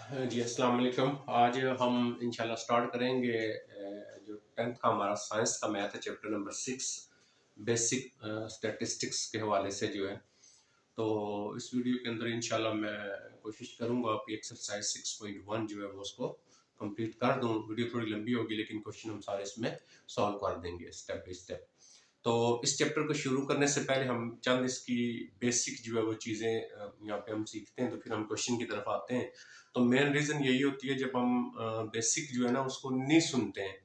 जी अस्सलाम वालेकुम। आज हम इंशाल्लाह स्टार्ट करेंगे जो 10th का हमारा साइंस का मैथ है, चैप्टर नंबर 6 बेसिक स्टैटिस्टिक्स के हवाले से जो है। तो इस वीडियो के अंदर इंशाल्लाह मैं कोशिश करूंगा आपकी एक्सरसाइज 6.1 जो है वो उसको कंप्लीट कर दूं। वीडियो थोड़ी लंबी होगी लेकिन क्वेश्चन हम सारे इसमें सॉल्व कर देंगे स्टेप बाई स्टेप। तो इस चैप्टर को शुरू करने से पहले हम चंद इसकी बेसिक जो है वो चीज़ें यहाँ पे हम सीखते हैं, तो फिर हम क्वेश्चन की तरफ आते हैं। तो मेन रीज़न यही होती है, जब हम बेसिक जो है ना उसको नहीं सुनते हैं,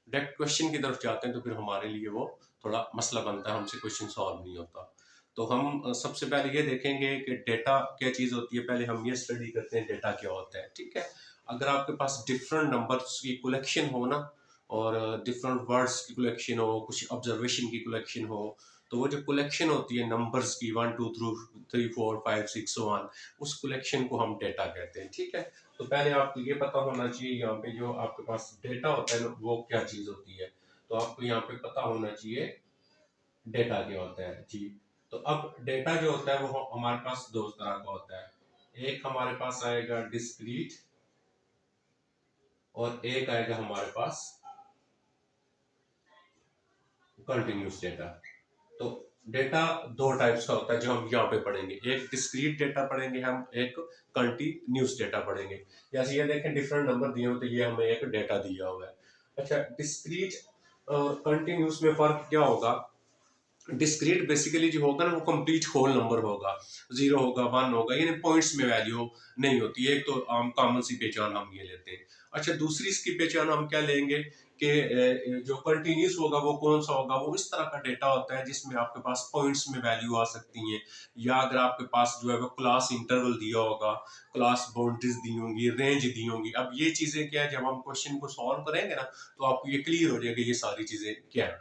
डायरेक्ट क्वेश्चन की तरफ जाते हैं, तो फिर हमारे लिए वो थोड़ा मसला बनता है, हमसे क्वेश्चन सॉल्व नहीं होता। तो हम सबसे पहले ये देखेंगे कि डेटा क्या चीज़ होती है। पहले हम ये स्टडी करते हैं डेटा क्या होता है। ठीक है, अगर आपके पास डिफरेंट नंबर्स की कलेक्शन हो ना, और डिफरेंट वर्ड्स की कलेक्शन हो, कुछ ऑब्जर्वेशन की कलेक्शन हो, तो वो जो कलेक्शन होती है नंबर्स की 1 2 3 4 5 6 1, उस कलेक्शन को हम डेटा कहते हैं। ठीक है, तो पहले आपको ये पता होना चाहिए यहाँ पे जो आपके पास डेटा होता है ना वो क्या चीज़ होती है। तो आपको यहाँ पे पता होना चाहिए डेटा क्या होता है जी। तो अब डेटा जो होता है वो हमारे पास दो तरह का होता है। एक हमारे पास आएगा डिस्क्रीट और एक आएगा हमारे पास कंटिन्यूस डेटा। तो डेटा दो टाइप्स का होता है जो हम यहाँ पे पढ़ेंगे। एक डिस्क्रीट डेटा पढ़ेंगे हम, एक कंटिन्यूस डेटा पढ़ेंगे। जैसे ये देखें डिफरेंट नंबर दिए हुए, तो ये हमें एक डेटा दिया हुआ है। अच्छा, डिस्क्रीट और कंटिन्यूस में फर्क क्या होगा। डिस्क्रीट बेसिकली जो होगा ना वो कंप्लीट होल नंबर होगा, 0 होगा 1 होगा, यानी पॉइंट्स में वैल्यू नहीं होती है। एक तो आम कॉमन सी पहचान हम ये लेते हैं। अच्छा, दूसरी इसकी पहचान हम क्या लेंगे कि जो कंटिन्यूस होगा वो कौन सा होगा, वो इस तरह का डेटा होता है जिसमें आपके पास पॉइंट्स में वैल्यू आ सकती हैं, या अगर आपके पास जो है वो क्लास इंटरवल दिया होगा, क्लास बाउंड्रीज दी होंगी, रेंज दी होंगी। अब ये चीजें क्या है, जब हम क्वेश्चन को सॉल्व करेंगे ना तो आपको ये क्लियर हो जाएगा ये सारी चीजें क्या है।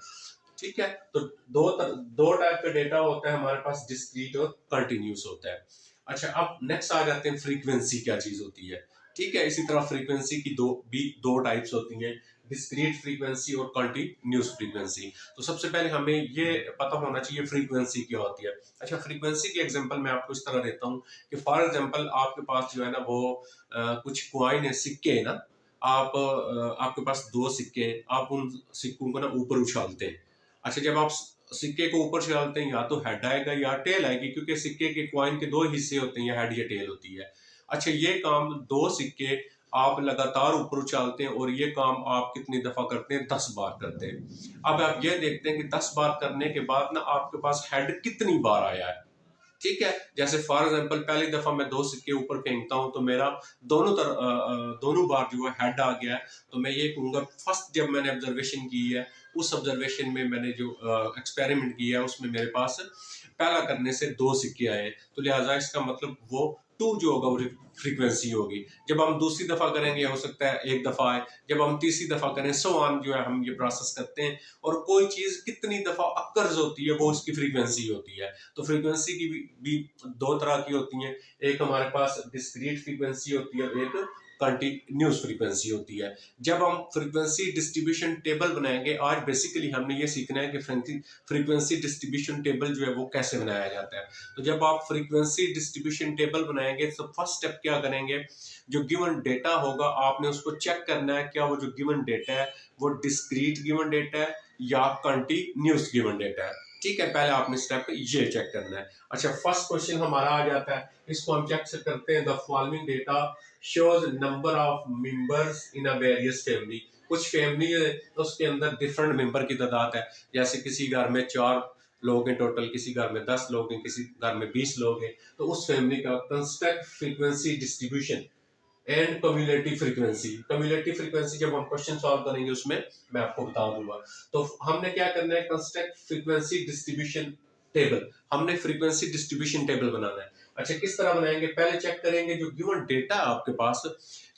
ठीक है, तो दो टाइप का डेटा होता है हमारे पास, डिस्क्रीट और कंटिन्यूस होता है। अच्छा, अब नेक्स्ट आ जाते हैं फ्रीक्वेंसी क्या चीज होती है। ठीक है, इसी तरह फ्रीक्वेंसी की दो टाइप्स होती हैं, डिस्क्रीट फ्रीक्वेंसी और कंटिन्यूस फ्रीक्वेंसी। तो सबसे पहले हमें ये पता होना चाहिए फ्रीक्वेंसी क्या होती है। अच्छा, फ्रीक्वेंसी की एग्जांपल मैं आपको इस तरह देता हूँ कि फॉर एग्जांपल आपके पास जो है ना वो कुछ कॉइन है, सिक्के है ना। आपके पास दो सिक्के हैं, आप उन सिक्कों को ना ऊपर उछालते हैं। अच्छा, जब आप सिक्के को ऊपर से डालते हैं, या तो हेड आएगा या टेल आएगी, क्योंकि सिक्के के कॉइन के दो हिस्से होते हैं, या हेड या टेल होती है। अच्छा, ये काम दो सिक्के आप लगातार ऊपर उछालते हैं, और ये काम आप कितनी दफा करते हैं, 10 बार करते हैं। अब आप ये देखते हैं कि 10 बार करने के बाद ना आपके पास हेड कितनी बार आया है। ठीक है, जैसे फॉर एग्जांपल पहली दफा मैं दो सिक्के ऊपर फेंकता हूं तो मेरा दोनों बार जो है हेड आ गया है। तो मैं ये कहूंगा फर्स्ट जब मैंने ऑब्जर्वेशन की है, उस ऑब्जर्वेशन में मैंने जो एक्सपेरिमेंट किया है उसमें मेरे पास पहला करने से दो सिक्के आए, तो लिहाजा इसका मतलब वो टू जो होगा वो फ्रीक्वेंसी होगी। जब हम दूसरी दफा करेंगे हो सकता है एक दफा आए, जब हम तीसरी दफा करें, सो ऑन जो है हम ये प्रोसेस करते हैं। और कोई चीज कितनी दफा अक्कर्स होती है वो उसकी फ्रीक्वेंसी होती है। तो फ्रीक्वेंसी की भी दो तरह की होती हैं, एक हमारे पास डिस्क्रीट फ्रीक्वेंसी होती है और एक कंटिन्यूस फ्रीक्वेंसी होती है। जब हम फ्रीक्वेंसी डिस्ट्रीब्यूशन टेबल बनाएंगे, आज बेसिकली हमने ये सीखना है कि फ्रीक्वेंसी डिस्ट्रीब्यूशन टेबल जो है वो कैसे बनाया जाता है। तो जब आप फ्रीक्वेंसी डिस्ट्रीब्यूशन टेबल बनाएंगे तो फर्स्ट स्टेप क्या करेंगे, जो गिवन डेटा होगा आपने उसको चेक करना है, क्या वो जो गिवन डेटा है वो डिस्क्रीट गिवन डेटा है या कंटिन्यूस गिवन डेटा है। ठीक है, पहले आपने स्टेप ये चेक करना है। अच्छा, फर्स्ट क्वेश्चन हमारा आ जाता है, इसको हम चेक करते हैं। The following data shows number of members in a various family. कुछ फैमिली है तो उसके अंदर डिफरेंट मेंबर की तादाद है। जैसे किसी घर में 4 लोग हैं टोटल, किसी घर में 10 लोग हैं, किसी घर में 20 लोग हैं, तो उस फैमिली का construct frequency distribution and cumulative frequency. Cumulative frequency जब हम क्वेश्चन सॉल्व करेंगे उसमें मैं आपको बता दूंगा। तो हमने क्या करना है, कंस्ट्रक्ट फ्रीक्वेंसी डिस्ट्रीब्यूशन टेबल। हमने फ्रीक्वेंसी डिस्ट्रीब्यूशन टेबल बनाना है। अच्छा, किस तरह बनाएंगे, पहले चेक करेंगे जो गिवन डेटा है आपके पास,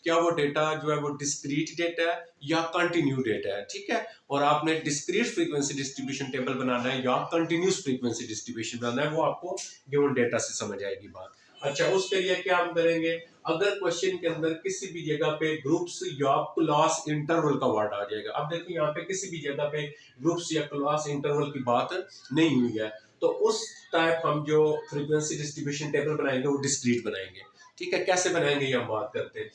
क्या वो डेटा जो है वो डिस्क्रीट डेटा है या कंटिन्यू डेटा है। ठीक है, और आपने डिस्क्रीट फ्रीक्वेंसी डिस्ट्रीब्यूशन टेबल बनाना है या कंटिन्यूस फ्रीक्वेंसी डिस्ट्रीब्यूशन बनाना है, वो आपको गिवन डेटा से समझ आएगी बात। अच्छा, उसके लिए क्या हम करेंगे, अगर क्वेश्चन के अंदर किसी भी जगह पे ग्रुप्स या क्लास इंटरवल का वर्ड आ जाएगा। अब देखिए यहाँ पे किसी भी जगह पे ग्रुप्स या क्लास इंटरवल की बात नहीं हुई है, तो उस टाइप हम जो फ्रीक्वेंसी डिस्ट्रीब्यूशन टेबल बनाएंगे वो डिस्क्रीट बनाएंगे। ठीक है, कैसे बनाएंगे ये हम बात करते हैं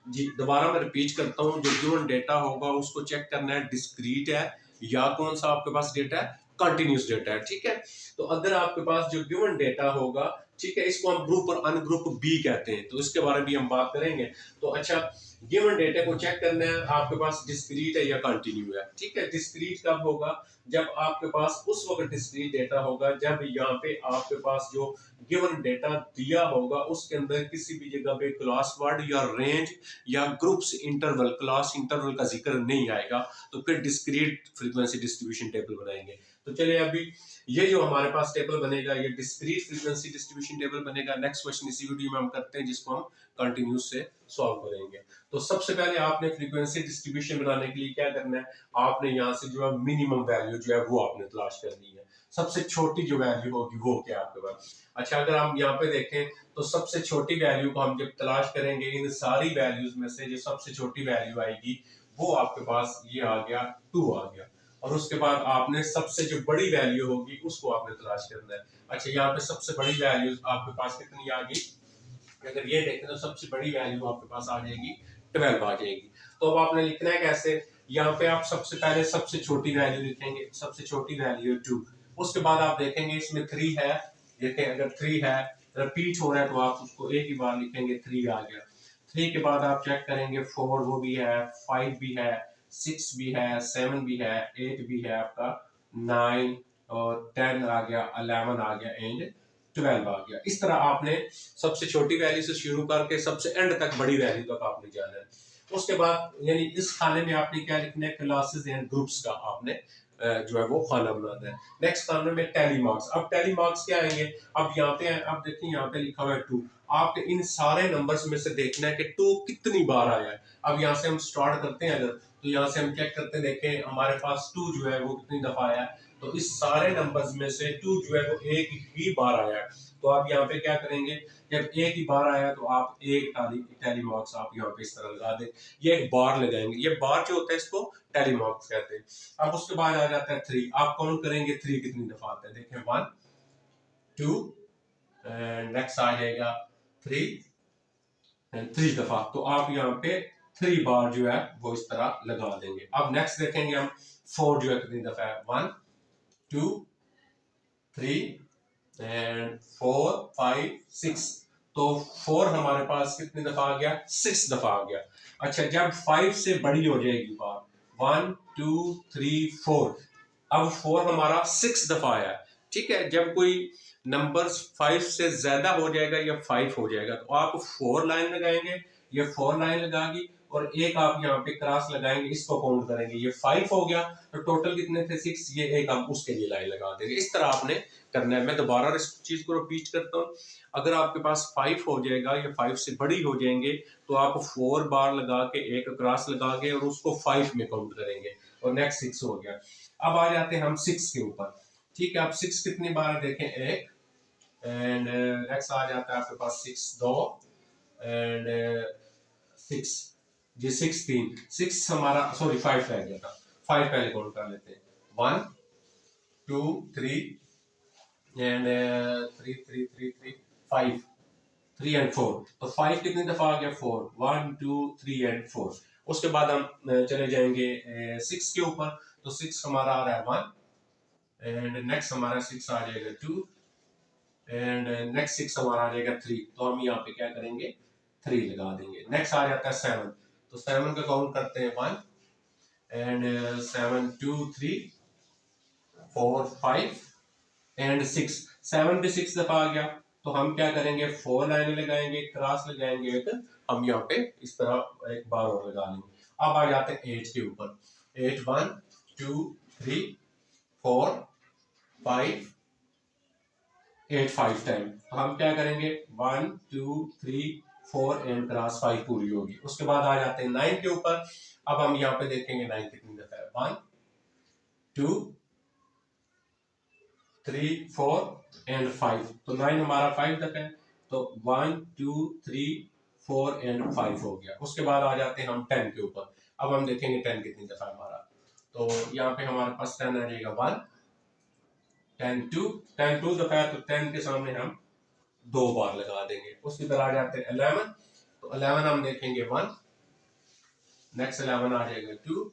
जी। दोबारा मैं रिपीट करता हूँ, जो गिवन डेटा होगा उसको चेक करना है डिस्क्रीट है या कौन सा आपके पास डेटा है, कंटिन्यूस डेटा है। ठीक है, तो अगर आपके पास जो गिवन डेटा होगा, ठीक है, इसको हम ग्रुप और अनग्रुप बी कहते हैं, तो इसके बारे में भी हम बात करेंगे। तो अच्छा, गिवन डेटा को चेक करना है आपके पास डिस्क्रीट है या कंटिन्यू है। ठीक है, डिस्क्रीट कब होगा, जब आपके पास उस वक्त डिस्क्रीट डेटा होगा जब यहाँ पे आपके पास जो गिवन डेटा दिया होगा उसके अंदर किसी भी जगह पे क्लास वर्ड या रेंज या ग्रुप्स इंटरवल, क्लास इंटरवल का जिक्र नहीं आएगा, तो फिर डिस्क्रीट फ्रीक्वेंसी डिस्ट्रीब्यूशन टेबल बनाएंगे। तो चलिए अभी ये जो हमारे पास टेबल बनेगा ये डिस्क्रीट फ्रीक्वेंसी डिस्ट्रीब्यूशन टेबल बनेगा। नेक्स्ट क्वेश्चन इसी वीडियो में हम करते हैं जिसको हम कंटिन्यूस से सॉल्व करेंगे। तो सबसे पहले आपने फ्रीक्वेंसी डिस्ट्रीब्यूशन बनाने के लिए क्या करना है, आपने यहाँ से जो है मिनिमम वैल्यू जो है वो आपने तलाश करनी है। सबसे छोटी जो वैल्यू होगी वो क्या आपके पास। अच्छा, अगर हम यहाँ पे देखें तो सबसे छोटी वैल्यू को हम जब तलाश करेंगे, इन सारी वैल्यूज में से जो सबसे छोटी वैल्यू आएगी वो आपके पास ये आ गया 2 आ गया, और उसके बाद आपने सबसे जो बड़ी वैल्यू होगी उसको आपने तलाश करना है। अच्छा, यहाँ पे सबसे बड़ी वैल्यू आपके पास कितनी आ गई, अगर ये देखें तो सबसे बड़ी वैल्यू आपके पास आ जाएगी 12 आ जाएगी। तो अब आपने लिखना है कैसे, यहाँ पे आप सबसे पहले सबसे छोटी वैल्यू लिखेंगे, सबसे छोटी वैल्यू 2। उसके बाद आप देखेंगे इसमें 3 है, देखें अगर 3 है रिपीट हो रहा है तो आप उसको एक ही बार लिखेंगे 3 आ गया। 3 के बाद आप चेक करेंगे 4 वो भी है, 5 भी है, 6 भी है, 7 भी है, 8 भी है आपका, 9 और 10 आ गया, 11 आ गया एंड 12 आ गया। इस तरह आपने सबसे छोटी वैल्यू से शुरू करके सबसे एंड तक बड़ी वैल्यू तक आपने जाना है। उसके बाद यानी इस खाने में आपने क्या लिखना है, क्लासेस एंड ग्रुप्स का आपने जो है वो खाना बनाना है। नेक्स्ट खाने में टैली मार्क्स। अब टैली मार्क्स क्या आएंगे, अब यहाँ पे अब देखिए यहाँ पे लिखा हुआ है 2, आपके इन सारे नंबर्स में से देखना है कि 2 कितनी बार आया है। अब यहाँ से हम स्टार्ट करते हैं, अगर तो यहाँ से हम चेक करते हैं, देखें हमारे पास 2 जो है वो कितनी दफा आया है, तो इस सारे नंबर्स में से 2 जो है वो एक ही बार आया है। तो आप यहाँ पे क्या करेंगे, जब एक ही बार आया तो आप एक टैली मार्क्स आप यहाँ पे इस तरह लगा दें, ये एक बार लगाएंगे, ये बार जो होता है इसको टैली मार्क्स कहते हैं। अब उसके बाद आ जाता है 3, आप काउंट करेंगे 3 कितनी दफा आता है, देखें 1 2 एंड नेक्स्ट आ जाएगा 3 एंड 3 दफा, तो आप यहाँ पे 3 बार जो है वो इस तरह लगा देंगे। अब नेक्स्ट देखेंगे हम 4 जो है कितनी दफा है, 1 2 3 एंड 4 5 6, तो 4 हमारे पास कितनी दफा आ गया, 6 दफा आ गया। अच्छा, जब 5 से बड़ी हो जाएगी बार, 1 2 3 4, अब 4 हमारा 6 दफा आया है। ठीक है, जब कोई नंबर्स 5 से ज्यादा हो जाएगा या 5 हो जाएगा तो आप 4 लाइन लगाएंगे, ये 4 लाइन लगाएगी और एक आप यहाँ पे क्रॉस लगाएंगे, इसको काउंट करेंगे, ये 5 हो गया, तो टोटल कितने थे 6, ये एक हम उसके लिए लाइन लगा देंगे। इस तरह आपने करना है। मैं दोबारा इस चीज को रिपीट करता हूँ, अगर आपके पास 5 हो जाएगा या 5 से बड़ी हो जाएंगे तो आप 4 बार लगा के एक क्रॉस लगा के और उसको 5 में काउंट करेंगे, और नेक्स्ट 6 हो गया। अब आ जाते हैं हम 6 के ऊपर। ठीक है, अब 6 कितनी बार देखें, एक, एंड नेक्स्ट आ जाता है आपके पास 6 2 एंड 6 जी 6 3, 6 हमारा सॉरी 5 रह गया था, 5 पहले काउंट कर लेते हैं, 1 2 3 एंड 3 3 3 3 5 3 एंड 4, तो 5 कितनी दफा आ गया, 4 1 2 3 एंड 4। उसके बाद हम चले जाएंगे 6 के ऊपर, तो 6 हमारा आ रहा है 1 एंड नेक्स्ट हमारा 6 आ जाएगा 2 एंड नेक्स्ट 6 हमारा आ जाएगा 3, तो हम यहाँ पे क्या करेंगे 3 लगा देंगे। नेक्स्ट आ जाता है 7, तो 7 का काउंट करते हैं 1 एंड 7 2 3 4 5 एंड 6, 7 भी 6 दफा आ गया, तो हम क्या करेंगे 4 लाइन लगाएंगे, क्रॉस लगाएंगे एक, हम यहाँ पे इस तरह एक बार और लगा लेंगे। अब आ जाते हैं 8 के ऊपर, 8 1 2 3 4 5 8 5 टाइम, हम क्या करेंगे 1 2 3 4 एंड क्रॉस 5 पूरी होगी। उसके बाद आ जाते हैं 9 के ऊपर, अब हम यहाँ पे देखेंगे 9 कितनी दफा है, 1 2 3 4 एंड 5, तो 9 हमारा 5 तक है, तो 1 2 3 4 एंड 5 हो गया। उसके बाद आ जाते हैं हम 10 के ऊपर, अब हम देखेंगे 10 कितनी दफा हमारा, तो यहाँ पे हमारे पास 10 आ जाएगा 1 10 2 दफा है, तो 10 के सामने हम 2 बार लगा देंगे। उसकी तरह आ जाते हैं 11, तो 11 हम देखेंगे 1, नेक्स्ट 11 आ जाएगा 2,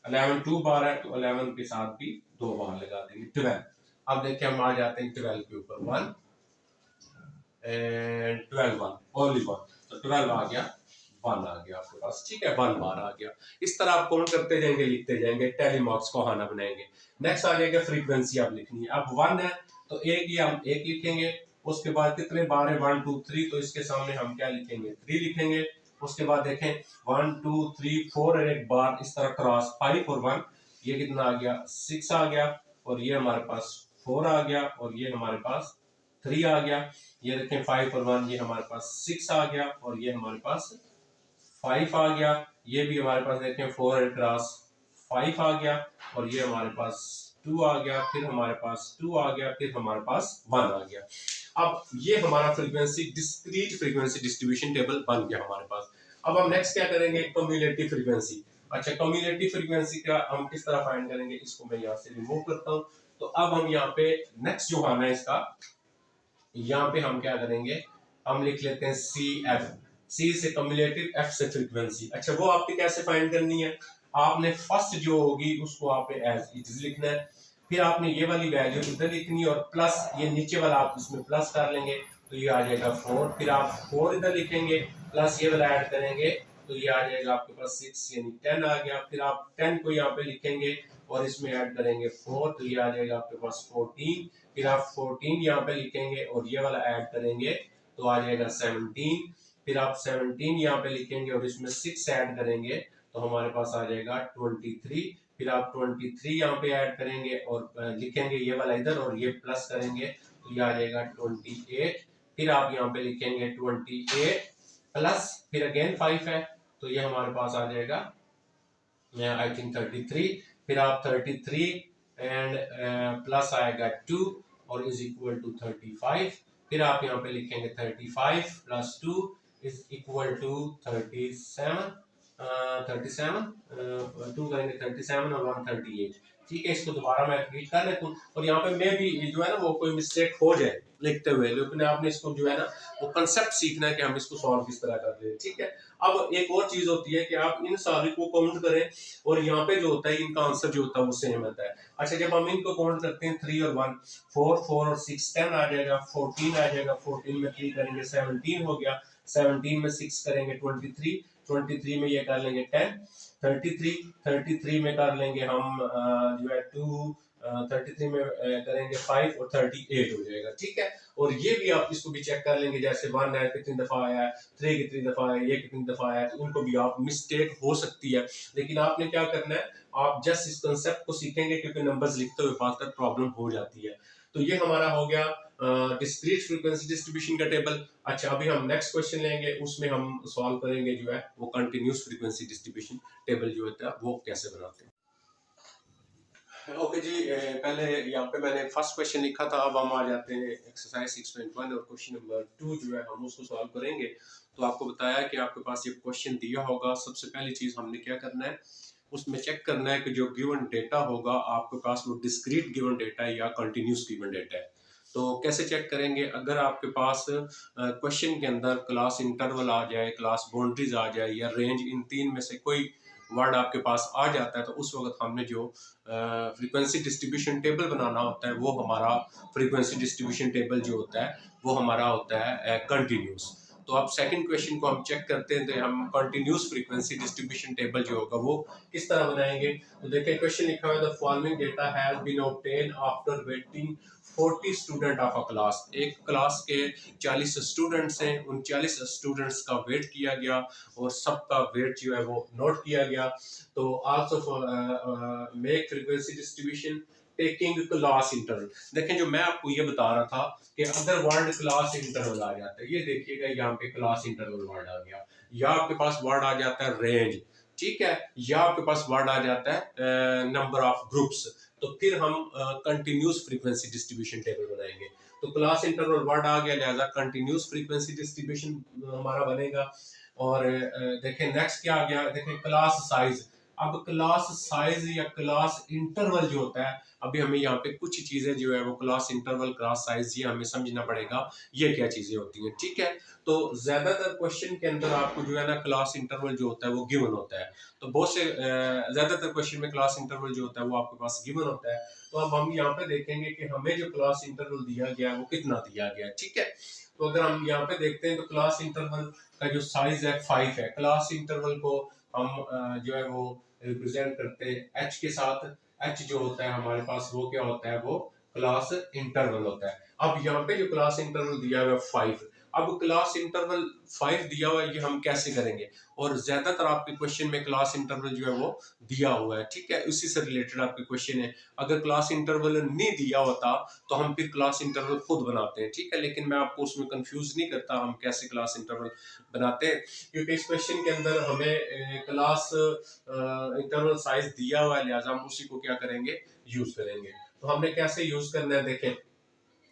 11 2 बार है तो 11 के साथ भी 2 बार लगा देंगे 12। अब देखिए हम आ जाते हैं 12 के ऊपर 1 एंड 12 1 ओनली 1, तो 12 आ गया, 1 आ गया आपके पास, ठीक है, 1 बार आ गया। इस तरह आप काउंट करते जाएंगे, लिखते जाएंगे, टैली मार्क्स को हाना बनाएंगे। नेक्स्ट आ जाएगा फ्रीक्वेंसी आप लिखनी है। अब 1 है तो एक ही हम एक लिखेंगे, उसके बाद कितने बार है 1 2 3, तो इसके सामने हम क्या लिखेंगे 3 लिखेंगे। उसके बाद देखें 1 2 3 4 और एक बार इस तरह क्रॉस 5 और 1, ये कितना आ गया 6 आ गया, और ये हमारे पास 4 आ गया, और ये हमारे पास 3 आ गया। ये देखें 5 और 1, ये हमारे पास 6 आ गया, और ये हमारे पास 5 आ गया। ये भी हमारे पास देखें 4 क्रॉस 5 आ गया, और ये हमारे पास 2 आ गया, फिर हमारे पास 2 आ गया, फिर हमारे पास 1 आ गया। अब ये हमारा frequency discrete frequency distribution table बन गया हमारे पास। अब हम नेक्स्ट क्या करेंगे, कम्युलेटिव फ्रीक्वेंसी। अच्छा, कम्युलेटिव फ्रीक्वेंसी का हम किस तरह फाइंड करेंगे, इसको मैं यहाँ से रिमूव करता हूँ। तो अब हम यहाँ पे नेक्स्ट जो आना है इसका, यहाँ पे हम क्या करेंगे, हम लिख लेते हैं सी एफ, सी से कम्युलेटिव, एफ से फ्रीक्वेंसी। अच्छा, वो आपने कैसे फाइंड करनी है, आपने फर्स्ट जो होगी उसको आपने एज इट इज लिखना है, फिर आपने ये वाली वैल्यू इधर लिखनी है, और प्लस ये नीचे वाला आप इसमें प्लस कर लेंगे, तो ये आ जाएगा 4, फिर आप 4 इधर लिखेंगे, प्लस ये वाला ऐड करेंगे, तो ये आ जाएगा आपके पास 6 यानी 10 आ गया, फिर आप 10 को यहाँ पे लिखेंगे और इसमें ऐड करेंगे 4, तो ये आ जाएगा आपके पास 14, फिर आप 14 यहाँ पे लिखेंगे और ये वाला ऐड करेंगे तो आ जाएगा 17, फिर आप 17 यहाँ पे लिखेंगे और इसमें 6 ऐड करेंगे तो हमारे पास आ जाएगा 23, फिर आप 23 यहाँ पे ऐड करेंगे और लिखेंगे ये वाला इधर और ये प्लस करेंगे तो ये आ जाएगा 28, फिर आप यहाँ पे लिखेंगे 28 प्लस फिर अगेन 5 है तो ये हमारे पास आ जाएगा आई थिंक 33, फिर आप 33 एंड प्लस आएगा 2 और इज इक्वल टू 35, फिर आप यहाँ पे लिखेंगे 35 प्लस 2 इज इक्वल टू 37, 2 करेंगे 37 और 138। ठीक है, इसको दोबारा मैं रिपीट कर लेता हूँ और यहाँ पे मैं भी जो है ना वो कोई मिस्टेक हो जाए लिखते हुए, लेकिन आपने इसको जो है ना वो कंसेप्ट सीखना है कि हम इसको सॉल्व किस तरह कर रहे हैं। ठीक है, अब एक और चीज होती है कि आप इन सारे को काउंट करें और यहाँ पे जो होता है इनका आंसर जो होता है वो सेम आता है। अच्छा, जब हम इनको काउंट करते हैं 3 और 1, 4 और 6 10 आ जाएगा, 14 आ जाएगा, 14 में 3 करेंगे 17 हो गया, 17 में 6 करेंगे 23, 23 में ये कर लेंगे 10, 33 में कर लेंगे हम जो है 2, 33 में करेंगे 5 और 38 हो जाएगा। ठीक है, और ये भी आप इसको भी चेक कर लेंगे, जैसे 1 है कितनी दफा आया है, 3 कितनी दफा है, ये कितनी दफा आया है, तो उनको भी आप मिस्टेक हो सकती है, लेकिन आपने क्या करना है, आप जस्ट इस कंसेप्ट को सीखेंगे क्योंकि नंबर्स लिखते हुए बात कर प्रॉब्लम हो जाती है। तो ये हमारा हो गया डिस्क्रीट फ्रीक्वेंसी डिस्ट्रीब्यूशन का टेबल। अच्छा, अभी हम नेक्स्ट क्वेश्चन लेंगे, उसमें हम सॉल्व करेंगे जो है वो कंटिन्यूस फ्रीक्वेंसी डिस्ट्रीब्यूशन टेबल जो होता है वो कैसे बनाते हैं। ओके जी, पहले यहाँ पे मैंने फर्स्ट क्वेश्चन लिखा था, अब हम आ जाते हैं एक्सरसाइज 6.1 और क्वेश्चन नंबर 2 जो है हम उसको सॉल्व करेंगे। तो आपको बताया कि आपके पास ये क्वेश्चन दिया होगा, सबसे पहली चीज हमने क्या करना है, उसमें चेक करना है कि जो गिवन डेटा होगा आपके पास वो डिस्क्रीट गिवन डेटा है या कंटिन्यूस गिवन डेटा है। तो कैसे चेक करेंगे, अगर आपके पास क्वेश्चन के अंदर क्लास इंटरवल आ जाए, क्लास बाउंड्रीज आ जाए या रेंज, इन तीन में से कोई वर्ड आपके पास आ जाता है तो उस वक्त हमने जो फ्रीक्वेंसी डिस्ट्रीब्यूशन टेबल बनाना होता है वो हमारा फ्रीक्वेंसी डिस्ट्रीब्यूशन टेबल जो होता है वो हमारा होता है कंटिन्यूस। तो अब सेकंड क्वेश्चन को हम चेक करते हैं, तो हम कंटिन्यूस फ्रीक्वेंसी डिस्ट्रीब्यूशन टेबल जो होगा वो किस तरह बनाएंगे। तो देखिए क्वेश्चन लिखा हुआ है, the following data has been obtain after weighting 40 student of a class. एक क्लास के 40 स्टूडेंट्स हैं, उन 40 स्टूडेंट्स का वेट किया गया और सबका वेट जो है वो नोट किया गया। तो also make frequency distribution taking class interval. देखें जो मैं आपको ये बता रहा था कि अगर वर्ड क्लास इंटरवल आ जाता है, ये देखिएगा यहाँ पे क्लास इंटरवल वर्ड आ गया, या आपके पास वर्ड आ जाता है रेंज, ठीक है, या आपके पास वर्ड आ जाता है नंबर ऑफ ग्रुप्स, तो फिर हम कंटिन्यूस फ्रीक्वेंसी डिस्ट्रीब्यूशन टेबल बनाएंगे। तो क्लास इंटरवल वर्ड आ गया, लिहाजा कंटिन्यूस फ्रीक्वेंसी डिस्ट्रीब्यूशन हमारा बनेगा। और देखें नेक्स्ट क्या आ गया, देखें क्लास साइज, अब क्लास साइज या क्लास इंटरवल जो होता है, अभी हमें यहाँ पे कुछ चीजें जो है वो क्लास इंटरवल, क्लास साइज, ये हमें समझना पड़ेगा ये क्या चीजें होती हैं, ठीक है। तो ज्यादातर क्वेश्चन के अंदर आपको जो है ना क्लास इंटरवल जो होता है वो गिवन होता है। तो बहुत से ज्यादातर क्वेश्चन में क्लास इंटरवल जो होता है वो आपके पास गिवन होता है। तो अब हम यहाँ पे देखेंगे कि हमें जो क्लास इंटरवल दिया गया है वो कितना दिया गया है, ठीक है। तो अगर हम यहाँ पे देखते हैं तो क्लास इंटरवल का जो साइज है 5 है। क्लास इंटरवल को हम जो है वो रिप्रेजेंट करते हैं एच के साथ। एच जो होता है हमारे पास वो क्या होता है, वो क्लास इंटरवल होता है। अब यहाँ पे जो क्लास इंटरवल दिया हुआ है 5, अब क्लास इंटरवल 5 दिया हुआ है, ये हम कैसे करेंगे। और ज्यादातर आपके क्वेश्चन में क्लास इंटरवल जो है वो दिया हुआ है, ठीक है, उसी से रिलेटेड आपके क्वेश्चन है। अगर क्लास इंटरवल नहीं दिया होता तो हम फिर क्लास इंटरवल खुद बनाते हैं, ठीक है, लेकिन मैं आपको उसमें कंफ्यूज नहीं करता हम कैसे क्लास इंटरवल बनाते हैं, क्योंकि इस क्वेश्चन के अंदर हमें क्लास इंटरवल साइज दिया हुआ है, लिहाजा हम उसी को क्या करेंगे, यूज करेंगे। तो हमने कैसे यूज करना है, देखें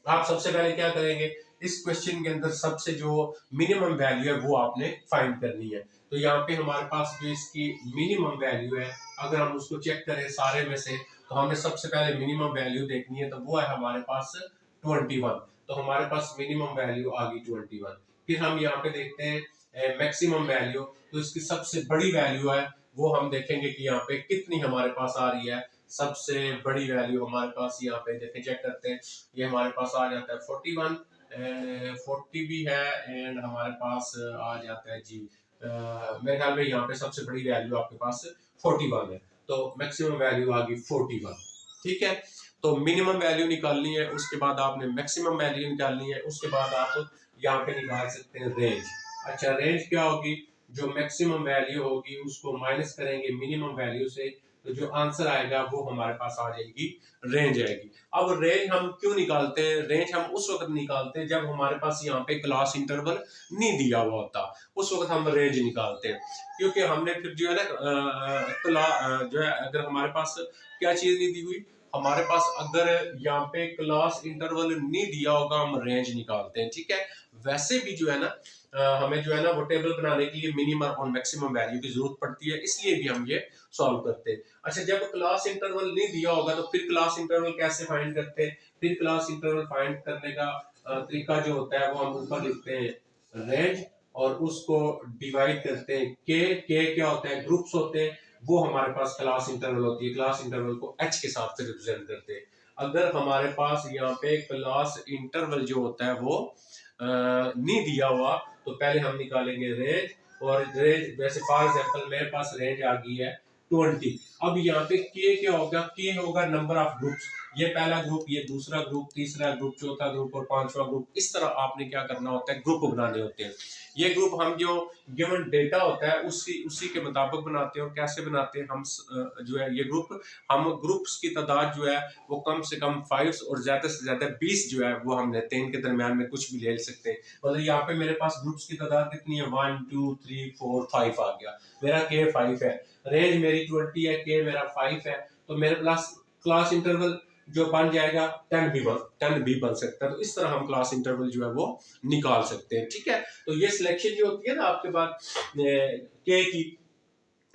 आप सबसे पहले क्या करेंगे, इस क्वेश्चन के अंदर सबसे जो मिनिमम वैल्यू है वो आपने फाइंड करनी है। तो यहाँ पे हमारे पास जो इसकी मिनिमम वैल्यू है, अगर हम उसको चेक करें सारे में से, तो हमने सबसे पहले मिनिमम वैल्यू देखनी है, तो वो है हमारे पास 21। तो हमारे पास मिनिमम वैल्यू आ गई 21। फिर हम यहाँ पे देखते हैं मैक्सिमम वैल्यू, तो इसकी सबसे बड़ी वैल्यू है वो हम देखेंगे कि यहाँ पे कितनी हमारे पास आ रही है। सबसे बड़ी वैल्यू हमारे पास यहाँ पे देखें, चेक करते हैं, ये हमारे पास आ जाता है 41 एंड 40 भी है, एंड हमारे पास आ जाता है जी मेरे ख्याल में यहाँ पे सबसे बड़ी वैल्यू आपके पास 41 है। तो मैक्सिमम वैल्यू आ गई 41, ठीक है। तो मिनिमम वैल्यू निकालनी है, उसके बाद आपने मैक्सिमम वैल्यू निकालनी है, उसके बाद आप यहाँ पे निकाल सकते हैं रेंज। अच्छा, रेंज क्या होगी, जो मैक्सिमम वैल्यू होगी उसको माइनस करेंगे मिनिमम वैल्यू से, तो जो आंसर आएगा वो हमारे पास आ जाएगी रेंज आएगी। अब रेंज हम क्यों निकालते हैं, रेंज हम उस वक्त निकालते हैं जब हमारे पास यहाँ पे क्लास इंटरवल नहीं दिया हुआ होता, उस वक्त हम रेंज निकालते हैं। क्योंकि हमने फिर जो है ना जो है अगर हमारे पास क्या चीज नहीं दी हुई, हमारे पास अगर यहाँ पे क्लास इंटरवल नहीं दिया होगा हम रेंज निकालते हैं, ठीक है। वैसे भी जो है ना हमें जो है ना वो टेबल बनाने के लिए मिनिमम और मैक्सिमम वैल्यू की जरूरत पड़ती है, इसलिए भी हम ये सॉल्व करते हैं। अच्छा, जब क्लास इंटरवल नहीं दिया होगा तो फिर क्लास इंटरवल कैसे फाइंड करते हैं, फिर क्लास इंटरवल फाइंड करने का तरीका जो होता है वो हम ऊपर लिखते हैं रेंज, और उसको डिवाइड करते हैं के क्या होता है, ग्रुप्स होते हैं, वो हमारे पास क्लास इंटरवल होती है। क्लास इंटरवल को एच के साथ रिप्रेजेंट करते हैं। अगर हमारे पास यहाँ पे क्लास इंटरवल जो होता है वो नहीं दिया हुआ, तो पहले हम निकालेंगे रेंज, और रेंज वैसे फॉर एग्जांपल मेरे पास रेंज आ गई है 20। अब यहाँ पे के क्या होगा, के होगा नंबर ऑफ ग्रुप्स, ये पहला ग्रुप, ये दूसरा ग्रुप, तीसरा ग्रुप, चौथा ग्रुप और पांचवा ग्रुप। इस तरह आपने क्या करना होता है, ग्रुप बनाने होते हैं। ये ग्रुप हम जो गिवन डेटा होता है उसी के मुताबिक बनाते हैं। और कैसे बनाते हैं हम जो है ये ग्रुप, हम ग्रुप्स की तादाद जो है वो कम से कम 5 और ज्यादा से ज्यादा 20 जो है वो हम लेते हैं, इनके दरमियान में कुछ भी ले सकते हैं। मतलब यहाँ पे मेरे पास ग्रुप्स की तादाद कितनी है, 1 2 3 4 5 आ गया, मेरा के 5 है, रेंज मेरी 20 है, के मेरा 5 है, तो मेरे पास क्लास इंटरवल जो बन जाएगा 10 भी बन सकता है। तो इस तरह हम क्लास इंटरवल जो है वो निकाल सकते हैं, ठीक है। तो ये सिलेक्शन जो होती है ना आपके पास के की,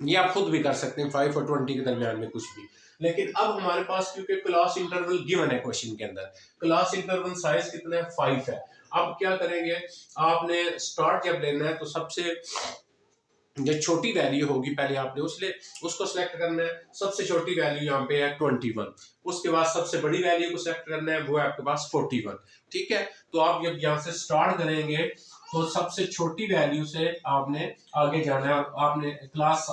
ये आप खुद भी कर सकते हैं 5 और 20 के दरमियान में कुछ भी। लेकिन अब हमारे पास क्योंकि क्लास इंटरवल गिवन है क्वेश्चन के अंदर, क्लास इंटरवल साइज कितना है, 5 है। अब क्या करेंगे, आपने स्टार्ट जब लेना है तो सबसे जो छोटी वैल्यू होगी पहले आपने उसको सिलेक्ट करना है। सबसे छोटी वैल्यू यहाँ पे है 21, उसके बाद सबसे बड़ी वैल्यू को सिलेक्ट करना है, वो है आपके पास 41, ठीक है। तो आप जब यहाँ से स्टार्ट करेंगे तो सबसे छोटी वैल्यू से आपने आगे जाना है, और आपने क्लास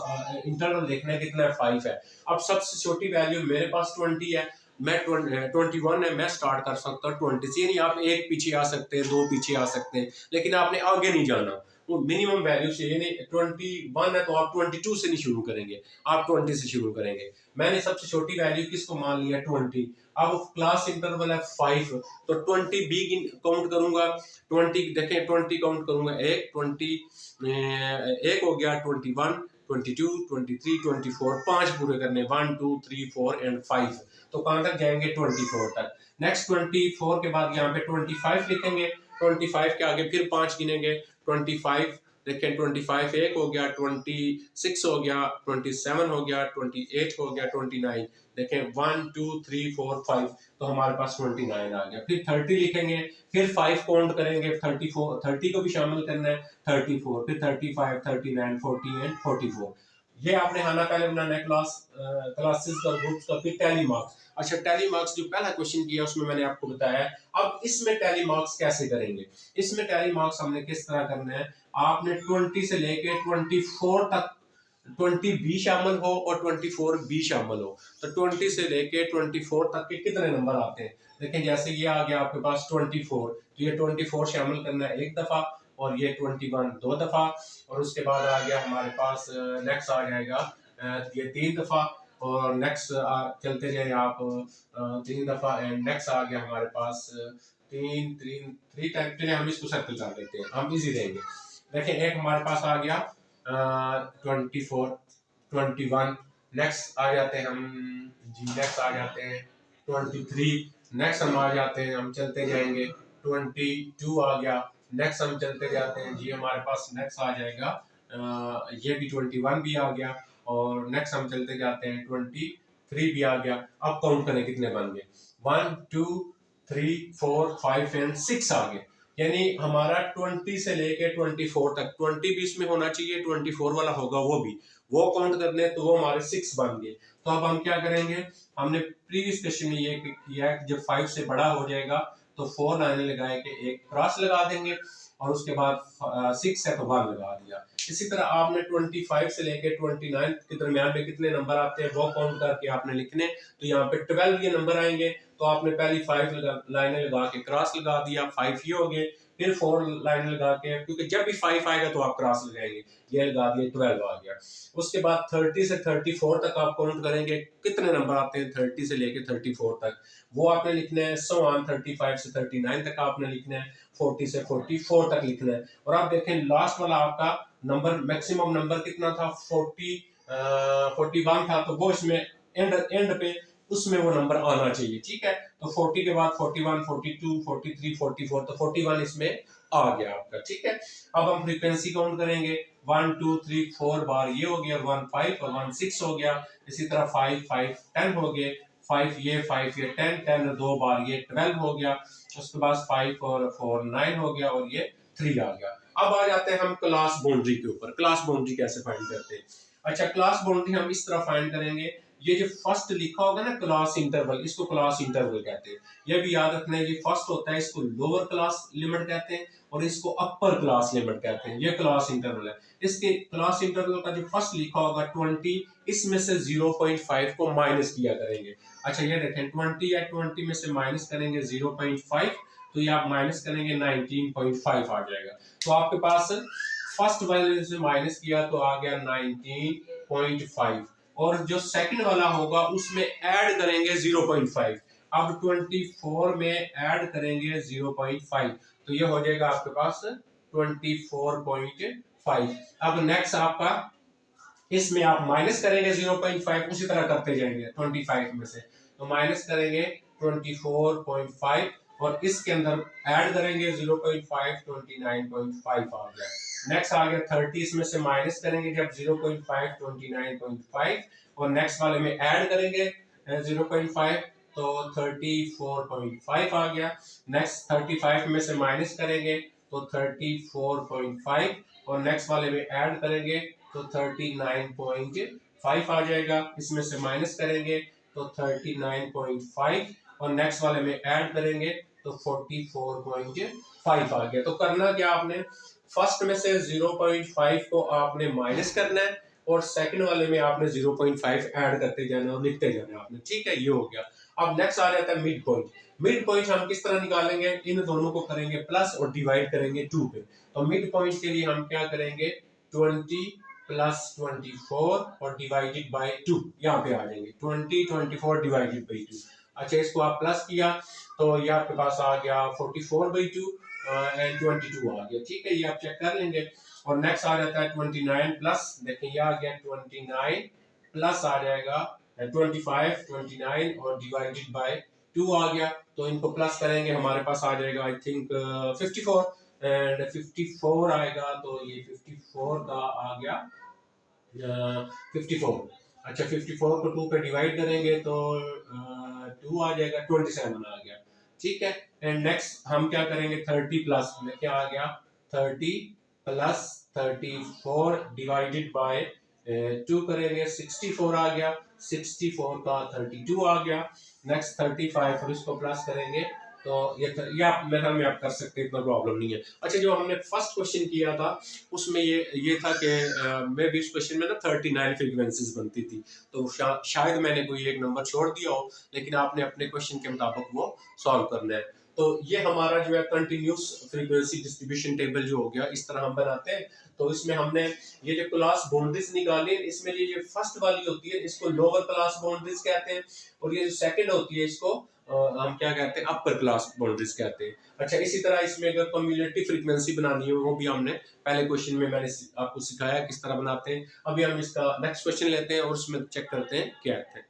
इंटरवल देखना है कितना है, 5 है। अब सबसे छोटी वैल्यू मेरे पास 20 है, मैं 21 है, मैं स्टार्ट कर सकता हूँ 20 से, यानी आप एक पीछे आ सकते हैं, दो पीछे आ सकते हैं, लेकिन आपने आगे नहीं जाना। वो मिनिमम वैल्यू से, यानी 21 है तो आप 22 से नहीं शुरू करेंगे, आप 20 से शुरू करेंगे। मैंने सबसे छोटी वैल्यू किसको मान लिया, 20। अब क्लास इंटरवल है 5, तो 20 बी काउंट करूंगा, 20 देखें 20 काउंट करूंगा, एक 20 एक हो गया, 21 22 23 24, 5 पूरे करने, 1 2 3 4 एंड 5, तो कहां तक जाएंगे, 24 तक। नेक्स्ट 24 के बाद यहाँ पे 25 लिखेंगे, 25 के आगे फिर 5 गिनेंगे, 25 देखें 25 एक हो गया, 26 हो गया, 27 हो गया, 28 हो गया, 29। देखें 1 2 3 4 5, तो हमारे पास 29 आ गया। फिर 30 लिखेंगे, फिर 5 काउंट करेंगे, 34, 30 को भी शामिल करना है, 34, फिर 35, 39, 40 एंड 44। ये आपने खाना पहले बनाना है क्लासेस का, ग्रुप्स का। फिर टैली मार्क्स। अच्छा, टैली मार्क्स जो पहला क्वेश्चन किया उसमें मैंने आपको बताया है। अब इसमें टैली मार्क्स कैसे करेंगे? इसमें टैली मार्क्स हमने किस तरह करना है, आपने 20 से लेके 24 तक 20 भी शामिल हो और 24 भी शामिल हो, तो 20 से लेके 24 तक के कितने नंबर आते हैं? देखें जैसे ये आ गया आपके पास 24, तो ये 24 शामिल करना है एक दफा, और ये 21 दो दफा, और उसके बाद आ गया हमारे पास नेक्स्ट आ जाएगा ये 3 दफा, और नेक्स्ट चलते जाए आप 3 दफा, एंड नेक्स्ट आ गया हमारे पास 3 टाइम। चलिए हम इसको सर्कल कर देते हैं, हम इजी रहेंगे। देखें एक हमारे पास आ गया 24, 21, नेक्स्ट आ जाते हैं हम जी, नेक्स्ट आ जाते हैं 23, नेक्स्ट हम आ जाते हैं, हम चलते जाएंगे 22 आ गया, नेक्स्ट हम चलते जाते हैं जी, हमारे पास नेक्स्ट आ जाएगा ये भी 21 भी आ गया, और नेक्स्ट हम चलते जाते हैं 23 भी आ गया। अब काउंट करें कितने बन गए, 1 2 3 4 5 एंड 6 आ गए। यानी हमारा 20 से लेके 24 तक, 20 भी इसमें होना चाहिए, 24 वाला होगा वो काउंट करने, तो वो हमारे 6 बन गए। तो अब हम क्या करेंगे, हमने प्रीवियस क्वेश्चन में ये किया है कि जब 5 से बड़ा हो जाएगा तो 4 लाइनें लगाए के एक क्रॉस लगा देंगे, और उसके बाद 6 है तो 1 लगा दिया। इसी तरह आपने 25 से लेके 29 के दरमियान में कितने नंबर आते हैं वो काउंट करके आपने लिखने, तो यहाँ पे 12 ये नंबर आएंगे, तो आपने पहली 5 लाइनें लगा के क्रॉस लगा दिया, 5 ये हो गए, फिर 4 लाइन लगा के, क्योंकि जब भी 5 आएगा तो आप क्रॉस लगाएंगे, ये लगा दिए, 12 आ गया। उसके बाद 30 से 34 तक आप काउंट करेंगे कितने नंबर आते हैं 30 से लेके 34 तक, वो आपने लिखना है। सो ऑन 35 से 39 तक आपने लिखना है, 40 से 44 तक लिखना है। और आप देखें लास्ट वाला आपका नंबर, मैक्सिमम नंबर कितना था, 41 था, तो वो इसमें एंड पे उसमें वो नंबर आना चाहिए, ठीक है। तो 40 के बाद 41, 42, 43, 44, तो 41 इसमें आ गया आपका, ठीक है। अब हम फ्रीक्वेंसी काउंट करेंगे, 1 2 3 4 बार ये हो गया, 1 5 और 1 6 हो गया। इसी तरह 5 5 10 हो गए, 5 ये 10 10 दो बार ये 12 हो गया। उसके बाद 5 और 4 9 हो गया, और ये 3 आ गया। अब आ जाते हैं हम क्लास बाउंड्री के ऊपर। क्लास बाउंड्री कैसे फाइंड करते हैं? अच्छा, क्लास बाउंड्री हम इस तरह फाइंड करेंगे, ये जो फर्स्ट लिखा होगा ना क्लास इंटरवल, इसको क्लास इंटरवल कहते हैं। ये भी याद रखना है, ये फर्स्ट होता है, इसको लोअर क्लास लिमिट कहते हैं, और इसको अपर क्लास लिमिट कहते हैं। ये क्लास इंटरवल है। इसके क्लास इंटरवल का जो फर्स्ट लिखा होगा 20, इसमें से 0.5 को माइनस किया करेंगे। अच्छा ये देखें 20 या 20 में से माइनस करेंगे 0.5, तो ये आप माइनस करेंगे 19.5 आ जाएगा। तो आपके पास फर्स्ट वैल्यू से माइनस किया तो आ गया 19.5, और जो सेकंड वाला होगा उसमें ऐड करेंगे 0.5। अब 24 में ऐड करेंगे 0.5, तो ये हो जाएगा आपके पास 24.5। अब नेक्स्ट आपका इसमें आप माइनस करेंगे 0.5, उसी तरह करते जाएंगे 25 में से, तो माइनस करेंगे 24.5, और इसके अंदर ऐड करेंगे 0.5, 29.5 आ गया। नेक्स्ट आ गया 30, इसमें से माइनस करेंगे जब 0.5, 29.5, और नेक्स्ट वाले में ऐड करेंगे 0.5, तो 34.5 आ गया। नेक्स्ट 35 में से माइनस करेंगे तो 34.5, और नेक्स्ट वाले में ऐड करेंगे तो 39.5 आ जाएगा। इसमें से माइनस करेंगे तो 39.5, और नेक्स्ट वाले में ऐड करेंगे तो 44.5 आ गया। तो करना क्या आपने, फर्स्ट में से 0.5 को आपने माइनस करना है, और सेकंड वाले में आपने 0.5 ऐड करते जाना और लिखते जाना आपने, ठीक है। ये हो गया। अब नेक्स्ट आ जाता है मिड पॉइंट। मिड पॉइंट हम किस तरह निकालेंगे, इन दोनों को करेंगे प्लस और डिवाइड करेंगे 2 पे। तो मिड पॉइंट के लिए हम क्या करेंगे, 20 प्लस 24 और डिवाइडेड बाय 2, यहाँ पे आ जाएंगे 20 24 डिवाइडेड बाय 2। अच्छा इसको आप प्लस किया तो ये आपके पास आ गया 44/2 एंड 22 आ गया, ठीक है। ये आप चेक कर लेंगे। और नेक्स्ट आ जाता है 29 प्लस, देखिए ये आ गया 29 प्लस आ जाएगा 25, 29 और डिवाइडेड बाय 2 आ गया। तो इनको प्लस करेंगे, हमारे पास आ जाएगा आई थिंक 54, एंड 54 आएगा, तो ये 4 का आ गया 54। अच्छा 54 को 2 पे डिवाइड करेंगे तो 2 आ जाएगा, 27 आ गया। ठीक है। एंड नेक्स्ट हम क्या करेंगे, 30 प्लस में क्या आ गया, 30 प्लस 34 डिवाइडेड बाय 2 करेंगे, 64 आ गया, 64 का 32 आ गया। नेक्स्ट 35 और इसको प्लस करेंगे तो ये आप मेथड में आप कर सकते हैं, इतना प्रॉब्लम नहीं है। अच्छा जो हमने फर्स्ट क्वेश्चन किया था उसमें ये था कि मैं भी इस क्वेश्चन में ना 39 फ्रीक्वेंसीज बनती थी, तो शायद मैंने कोई एक नंबर छोड़ दिया हो, लेकिन आपने अपने क्वेश्चन के मुताबिक वो सॉल्व करना है। तो ये हमारा जो है कंटिन्यूस फ्रीक्वेंसी डिस्ट्रीब्यूशन टेबल जो हो गया, इस तरह हम बनाते हैं। तो इसमें हमने ये जो क्लास बाउंड्रीज निकाली, इसमें ये जो फर्स्ट वाली होती है इसको लोअर क्लास बाउंड्रीज कहते हैं, और ये जो सेकंड होती है इसको हम क्या कहते हैं, अपर क्लास बाउंड्रीज कहते हैं। अच्छा इसी तरह इसमें अगर कम्युलेटिव फ्रीक्वेंसी बनानी है, वो भी हमने पहले क्वेश्चन में मैंने आपको सिखाया किस तरह बनाते हैं। अभी हम इसका नेक्स्ट क्वेश्चन लेते हैं और उसमें चेक करते हैं क्या है।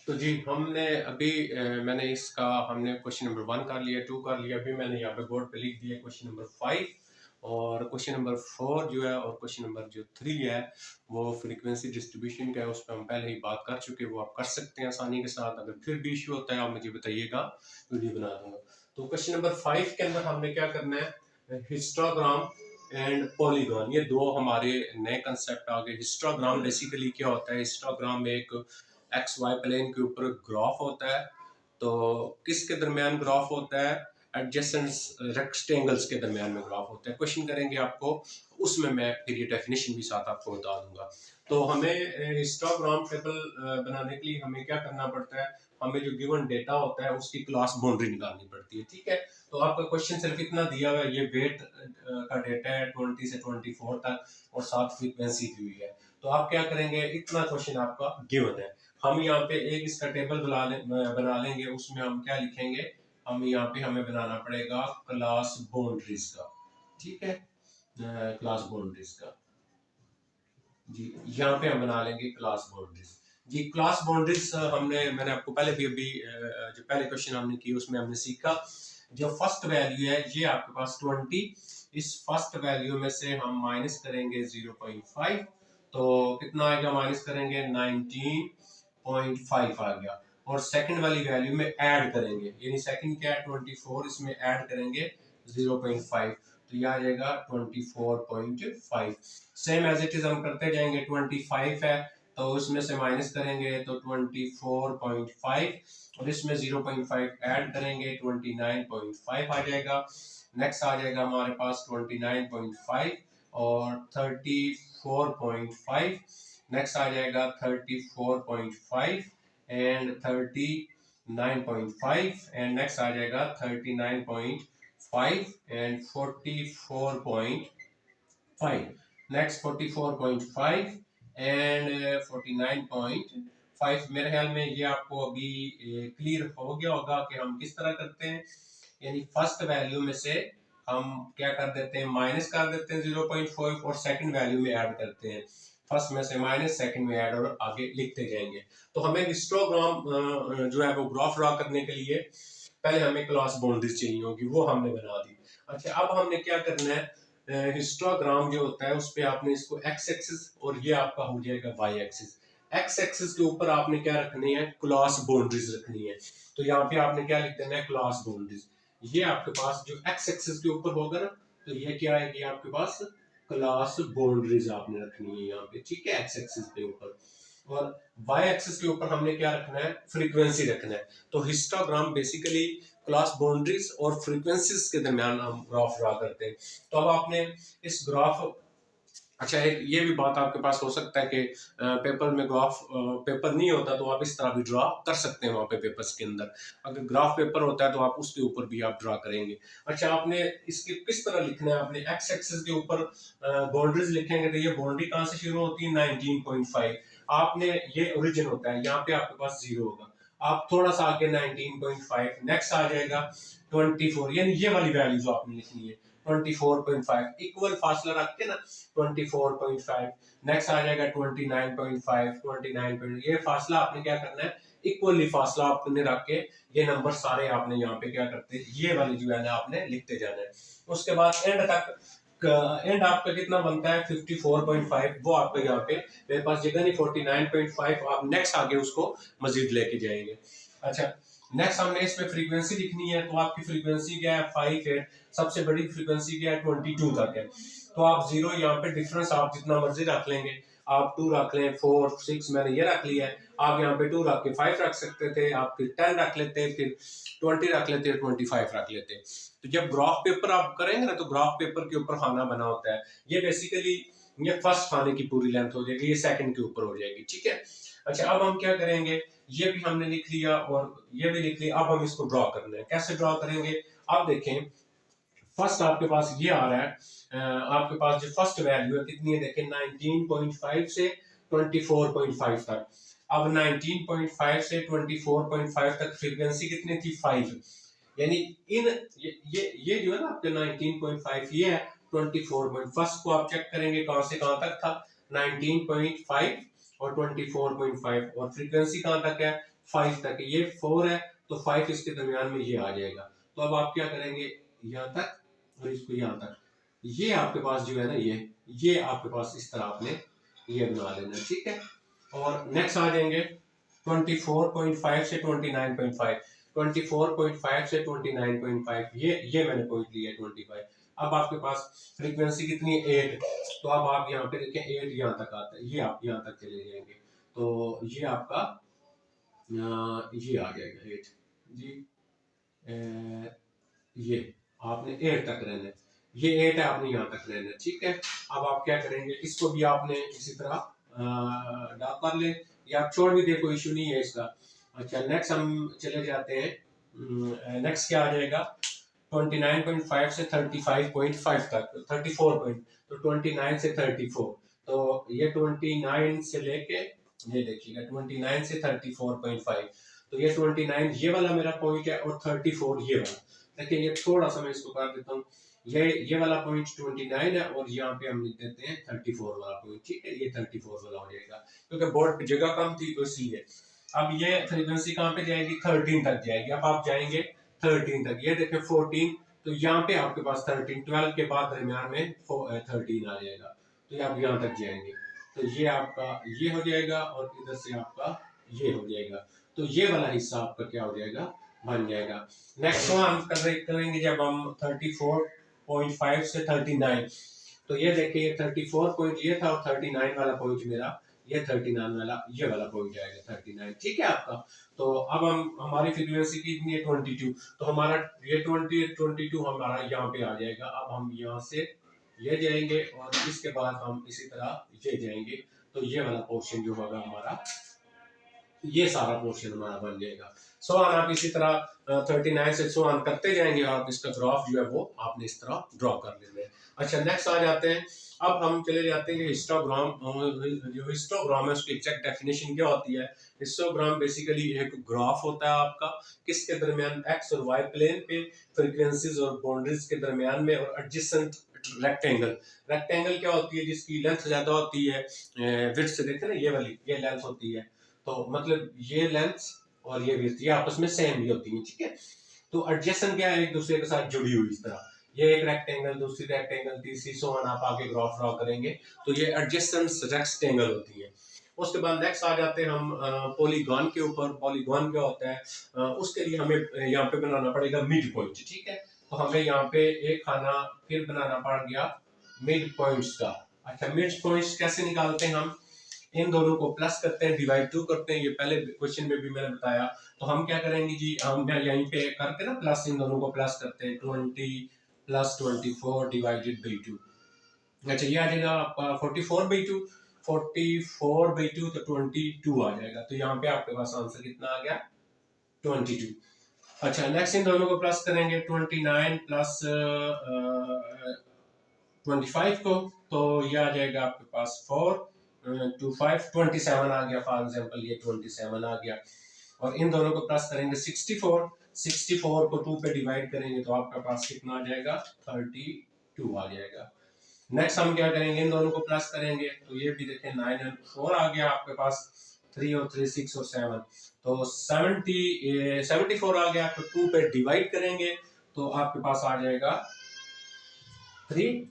तो जी हमने अभी मैंने इसका हमने क्वेश्चन नंबर 1 कर लिया, 2 कर लिया, अभी मैंने यहाँ पे बोर्ड पे लिख दिया क्वेश्चन नंबर 5, और क्वेश्चन नंबर 4 जो है और क्वेश्चन नंबर जो 3 है वो फ्रीक्वेंसी डिस्ट्रीब्यूशन का है, उस पर हम पहले ही बात कर चुके हैं, वो आप कर सकते हैं आसानी के साथ। अगर फिर भी इशू होता है आप मुझे बताइएगा, वीडियो बना दूंगा। तो क्वेश्चन नंबर 5 के अंदर हमने क्या करना है, हिस्टोग्राम एंड पॉलीगॉन, ये दो हमारे नए कंसेप्ट आ गए। हिस्टोग्राम बेसिकली क्या होता है, हिस्टोग्राम एक एक्स वाई प्लेन के ऊपर ग्राफ होता है, तो किसके दरमियान ग्राफ होता है, एडजेसेंट रेक्टेंगल्स के दरमियान में ग्राफ होता है। क्वेश्चन करेंगे आपको, उसमें मैं फिर ये डेफिनेशन भी साथ आपको बता दूंगा। तो हमें हिस्टोग्राम टेबल बनाने के लिए हमें क्या करना पड़ता है, हमें जो गिवन डेटा होता है उसकी क्लास बाउंड्री निकालनी पड़ती है। ठीक है, तो आपका क्वेश्चन सिर्फ इतना दिया हुआ है, ये वेट का डेटा है 20 से 24 तक और साथ फ्रीक्वेंसी दी हुई है। तो आप क्या करेंगे, इतना क्वेश्चन आपका गिवन है, हम यहाँ पे एक इसका टेबल बना लेंगे, उसमें हम क्या लिखेंगे, हम यहाँ पे हमें बनाना पड़ेगा क्लास बाउंड्रीज का। ठीक है, क्लास बाउंड्रीज का जी, यहाँ पे हम बना लेंगे क्लास बाउंड्रीज। जी क्लास बाउंड्रीज मैंने आपको पहले भी अभी जो पहले क्वेश्चन हमने किया उसमें हमने सीखा, जो फर्स्ट वैल्यू है ये आपके पास 20, इस फर्स्ट वैल्यू में से हम माइनस करेंगे 0.5, तो कितना आएगा, माइनस करेंगे 19.5 आ गया, और सेकंड वाली वैल्यू में ऐड करेंगे, यानी सेकंड क्या है 24, इसमें ऐड करेंगे 0.5, तो ये आ जाएगा 24.5। सेम एज इट इज हम करते जाएंगे, 25 है तो उसमें से माइनस करेंगे तो 24.5, और इसमें 0.5 ऐड करेंगे 29.5 आ जाएगा। नेक्स्ट आ जाएगा हमारे पास 29.5 और 34.5, नेक्स्ट आ जाएगा 34.5 एंड 39.5, एंड नेक्स्ट आ जाएगा 39.5 एंड 44.5, नेक्स्ट 44.5 एंड 49.5। मेरे ख्याल में ये आपको अभी क्लियर हो गया होगा कि हम किस तरह करते हैं, यानी फर्स्ट वैल्यू में से हम क्या कर देते हैं, माइनस कर देते हैं 0.5 और सेकंड वैल्यू में ऐड करते हैं, फर्स्ट में से माइनस सेकंड में ऐड, और आगे लिखते जाएंगे। तो हमें हिस्टोग्राम जो है वो ग्राफ ड्रा करने के लिए पहले हमें क्लास बाउंड्रीज चाहिए होगी, वो हमने बना दी। अच्छा अब हमने क्या करना है, हिस्टोग्राम जो होता है उस पे आपने इसको एक्स एक्सिस और ये आपका हो जाएगा वाई एक्सिस। एक्स एक्सिस के ऊपर आपने क्या रखनी है, क्लास बाउंड्रीज रखनी है, तो यहाँ पे आपने क्या लिख देना है, क्लास बाउंड्रीज। ये आपके पास जो एक्स एक्सिस के ऊपर होगा ना, तो ये क्या आएगी आपके पास, क्लास बाउंड्रीज आपने रखनी है यहाँ पे। ठीक है, एक्स एक्सिस के ऊपर, और वाई एक्सिस के ऊपर हमने क्या रखना है, फ्रीक्वेंसी रखना है। तो हिस्टोग्राम बेसिकली क्लास बाउंड्रीज और फ्रीक्वेंसीज के दरमियान हम ग्राफ ड्रा करते हैं। तो अब आपने इस ग्राफ, अच्छा एक ये भी बात आपके पास हो सकता है कि पेपर में ग्राफ पेपर नहीं होता तो आप इस तरह भी ड्रा कर सकते हैं वहाँ पे पेपर्स के अंदर, अगर ग्राफ पेपर होता है तो आप उसके ऊपर भी आप ड्रा करेंगे। अच्छा आपने इसके किस तरह लिखना है, आपने एक्स एक्सिस के ऊपर बाउंड्रीज लिखेंगे, तो ये बाउंड्री कहाँ से शुरू होती है, 19.5, आपने ये ओरिजिन होता है, यहाँ पे आपके पास 0 होगा, आप थोड़ा सा आगे 19.5, नेक्स्ट आ जाएगा 24, यानी ये वाली वैल्यू जो आपने लिखनी है 24.5, इक्वल फासला रख के ना 24.5, नेक्स्ट आ जाएगा 29.5, 29. ये फासला आपने क्या करना है, इक्वली फासला आपने रख के ये नंबर सारे आपने यहाँ पे क्या करते, ये वाली जो है ना आपने लिखते जाना है। उसके बाद एंड तक, एंड आपका कितना बनता है 54.5, वो आपका यहाँ पे मेरे पास जगह नहीं, 49.5 आप नेक्स्ट आगे उसको मजीद लेके जाएंगे। अच्छा, नेक्स्ट हमने इसमें फ्रीक्वेंसी लिखनी है, तो आपकी फ्रीक्वेंसी क्या है 5 है, सबसे बड़ी फ्रीक्वेंसी क्या है 22 तक है। तो आप जीरो यहाँ पे डिफरेंस आप जितना मर्जी रख लेंगे, आप 2 रख लें, 4 6 मैंने ये रख लिया है, आप यहाँ पे 2 रख के 5 रख सकते थे, आप फिर 10 रख लेते, फिर 20 रख लेते, 25 रख लेते। तो जब ग्राफ पेपर आप करेंगे ना, तो ग्राफ पेपर के ऊपर खाना बना होता है, ये बेसिकली ये फर्स्ट खाने की पूरी लेंथ हो जाएगी, ये सेकंड के ऊपर हो जाएगी, ठीक है। अच्छा, अब हम क्या करेंगे, ये भी हमने लिख लिया और ये भी लिख लिया, अब हम इसको ड्रॉ करना है। कैसे ड्रॉ करेंगे, आप देखें फर्स्ट आपके पास ये आ रहा है, आपके पास जो फर्स्ट वैल्यू है कितनी है, देखें 19.5 से 24.5 तक। अब 19.5 से 24.5 तक फ्रीक्वेंसी कितनी थी 5, यानी इन ये जो है ना आपके 19.5 ये है 24. फर्स्ट को आप चेक करेंगे कहां से कहां तक था 19.5 और 24.5, और फ्रीक्वेंसी कहां तक है 5 तक, ये 4 है तो 5 इसके दरमियान में ये आ जाएगा। तो अब आप क्या करेंगे, यहाँ तक और इसको यहाँ तक, ये आपके पास जो है ना ये आपके पास इस तरह आपने ये बना लेना, ठीक है। और नेक्स्ट आ जाएंगे 24.5 से 29.5, 24.5 से 29.5, ये मैंने पॉइंट लिया 25। अब आपके पास फ्रीक्वेंसी कितनी है 8, तो अब आप यहाँ पे देखें 8 यहाँ तक आता है, ये आप यहाँ तक चले जाएंगे, तो ये आपका ये आ जाएगा 8 जी, ये आपने 8 तक रहना है, ये 8 है आपने यहाँ तक रहना है, ठीक है। अब आप क्या करेंगे, इसको भी आपने इसी तरह डाल कर ले या आप छोड़ भी दे, कोई इशू नहीं है इसका। अच्छा, नेक्स्ट हम चले जाते हैं, नेक्स्ट क्या आ जाएगा 29.5 से 35.5 तक, 34 पॉइंट, तो 29 से 34, तो ये 29 से लेके ये देखिएगा 29 से 34.5, तो ये 29 ये वाला मेरा पॉइंट है और 34 ये वाला। देखिए ये थोड़ा सा मैं इसको कर देता हूँ, ये वाला पॉइंट 29 है और यहाँ पे हम लिख देते हैं 34 वाला पॉइंट, ठीक है, ये 34 वाला हो जाएगा, क्योंकि बोर्ड पे जगह कम थी तो इसलिए। अब ये फ्रीक्वेंसी कहाँ पे जाएगी 13 तक जाएगी, अब आप जाएंगे 13 तक, ये देखें 14, तो यहाँ पे आपके पास 13, 12 के बाद दरमियान में 13 आ जाएगा, तो ये आप यहाँ तक जाएंगे, तो ये आपका ये हो जाएगा और इधर से आपका ये हो जाएगा, तो ये वाला हिस्सा आपका क्या हो जाएगा बन जाएगा। नेक्स्ट हम करेंगे जब हम 34.5 से 39, तो ये देखिए 34 पॉइंट ये था और 39 वाला पॉइंट मेरा ये 39 वाला ये वाला पॉइंट आएगा 39, ठीक है आपका। तो अब हम हमारी फ्रीक्वेंसी कितनी है 22, तो हमारा ये 22 हमारा यहाँ पे आ जाएगा। अब हम यहाँ से ये जाएंगे और इसके बाद हम इसी तरह ये जाएंगे, तो ये वाला पोर्शन जो होगा हमारा ये सारा पोर्शन हमारा बन जाएगा। सो आप इसी तरह 39 से सो करते जाएंगे, आप इसका ग्राफ जो है वो आपने इस तरह ड्रॉ कर लेना है। अच्छा, नेक्स्ट आ जाते हैं, अब हम चले जाते हैं हिस्टोग्राम। जो हिस्टोग्राम है उसकी एग्जैक्ट डेफिनेशन क्या होती है। हिस्टोग्राम बेसिकली एक ग्राफ होता है आपका, किसके दरमियान एक्स और वाई प्लेन पे फ्रीक्वेंसीज और बाउंड्रीज के दरमियान में, और एडजेसेंट रेक्टेंगल। रेक्टेंगल क्या होती है, जिसकी लेंथ ज्यादा होती है, विड्थ से देखते हैं ना, ये वाली ये लेंथ होती है, तो मतलब ये लेंथ और ये विड्थ ये आपस में सेम भी होती है, ठीक है। तो एडजेसेंट क्या है, एक दूसरे के साथ जुड़ी हुई, इस तरह ये एक रेक्टेंगल दूसरी रेक्टेंगल तीसरी सो ऑन, आप आगे ग्राफ ड्रॉ करेंगे तो ये एडजेसेंट रेक्टेंगल होती है। उसके बाद नेक्स्ट आ जाते हैं हम पॉलीगॉन के ऊपर। पॉलीगॉन क्या होता है, उसके लिए हमें यहाँ पे बनाना पड़ेगा मिड पॉइंट, ठीक है। तो हमें यहाँ पे एक खाना फिर बनाना पड़ गया मिड पॉइंट्स का। अच्छा, मिड पॉइंट्स कैसे निकालते हैं हम, इन दोनों को प्लस करते हैं, डिवाइड 2 करते हैं, ये पहले क्वेश्चन में भी मैंने बताया। तो हम क्या करेंगे जी, हम यहीं पे करके ना प्लस, इन दोनों को प्लस करते हैं, 20 प्लस 24 डिवाइडेड बाई 2। अच्छा, ये आ जाएगा आपका 44/2, 44/2 तो 22 आ जाएगा, तो यहाँ पे आपके पास आंसर कितना आ गया 22। अच्छा, नेक्स्ट इन दोनों को प्लस करेंगे 29 प्लस 25 को, तो ये आ जाएगा आपके पास 4 2 5 27 आ गया, फॉर एग्जांपल ये 27 आ गया। और इन दोनों को प्लस करेंगे 64, 64 को 2 पे डिवाइड करेंगे तो आपका पास कितना आ जाएगा 32 आ जाएगा। नेक्स्ट हम क्या करेंगे, इन दोनों को प्लस करेंगे तो ये भी देखें 9 और 4 आ गया आपके पास, 3 और 3 6 और 7, तो 74 आ गया। तो 2 पे डिवाइड करेंगे तो आपके पास आ जाएगा 3